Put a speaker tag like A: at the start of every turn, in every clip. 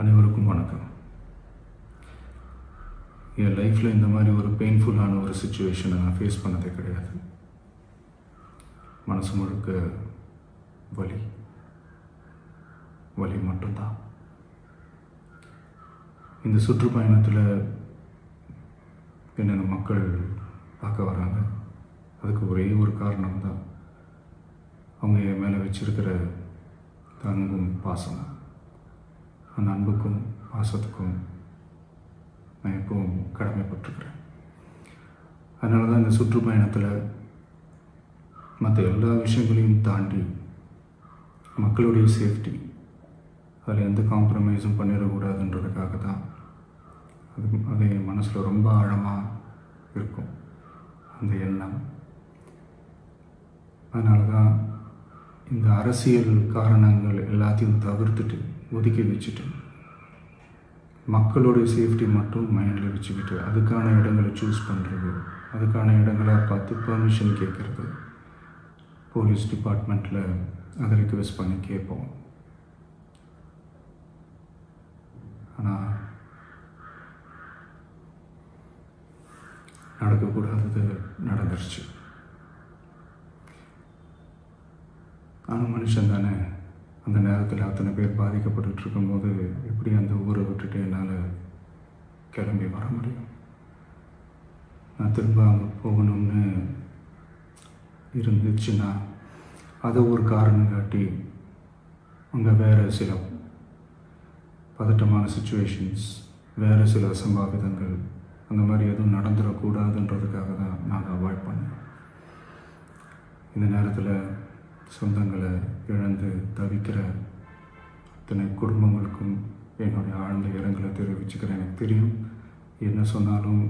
A: அனைவருக்கும் வணக்கம். என் லைஃப்பில் இந்த மாதிரி ஒரு பெயின்ஃபுல்லான ஒரு சுச்சுவேஷனை நான் ஃபேஸ் பண்ணதே கிடையாது. மனசு முழுக்க வலி வலி மட்டும்தான். இந்த சுற்றுப்பயணத்தில் என்னென்ன மக்கள் பார்க்க வராங்க, அதுக்கு ஒரே ஒரு காரணம் தான், அவங்க என் மேலே வச்சிருக்கிற அன்பும் பாசம். அந்த அன்புக்கும் பாசத்துக்கும் நான் எப்பவும் கடமைப்பட்டிருக்கிறேன். அதனால தான் இந்த சுற்றுப்பயணத்தில் மற்ற எல்லா விஷயங்களையும் தாண்டி மக்களுடைய சேஃப்டி, அதில் எந்த காம்ப்ரமைஸும் பண்ணிடக்கூடாதுன்றதுக்காக தான் அது என் மனசில் ரொம்ப ஆழமாக இருக்கும் அந்த எண்ணம். அதனால தான் இந்த அரசியல் காரணங்கள் எல்லாத்தையும் தவிர்த்துட்டு ஒதுக்கி வச்சுட்டு மக்களுடைய சேஃப்டி மட்டும் மைண்டில் வச்சுக்கிட்டு அதுக்கான இடங்களை சூஸ் பண்ணுறது, அதுக்கான இடங்களை பார்த்து பர்மிஷன் கேட்குறது, போலீஸ் டிபார்ட்மெண்ட்டில் அதை ரிக்வெஸ்ட் பண்ணி கேட்போம். ஆனால் நடக்கக்கூடாதது நடந்துருச்சு. ஆனால் மனுஷன் தானே, அந்த நேரத்தில் அத்தனை பேர் பாதிக்கப்பட்டு இருக்கும்போது எப்படி அந்த ஊரை விட்டுட்டு என்னால் கிளம்பி வர முடியும்? நான் திரும்ப அங்கே போகணும்னு இருந்துச்சுன்னா அதை ஒரு காரணம் காட்டி அங்கே வேறு சில பதட்டமான சுச்சுவேஷன்ஸ், வேறு சில அசம்பாவிதங்கள் அந்த மாதிரி எதுவும் நடந்துடக்கூடாதுன்றதுக்காக தான் நான் அவாய்ட் பண்ணேன். இந்த நேரத்தில் சொந்தங்களை இழந்து தவிக்கிற அத்தனை குடும்பங்களுக்கும் என்னுடைய ஆழ்ந்த இரங்கலை தெரிவிச்சுக்கிறேன். எனக்கு தெரியும், என்ன சொன்னாலும்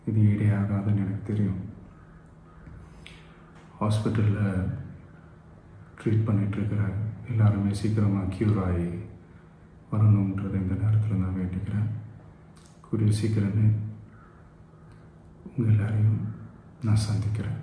A: இது ஈடேயாகாதுன்னு எனக்கு தெரியும். ஹாஸ்பிட்டலில் ட்ரீட் பண்ணிகிட்ருக்கிற எல்லாருமே சீக்கிரமாக க்யூர் ஆகி வரணுன்றதை இந்த நேரத்தில் நான் வேண்டிக்கிறேன். கூடிய சீக்கிரமே உங்கள் எல்லாரையும் நான் சந்திக்கிறேன்.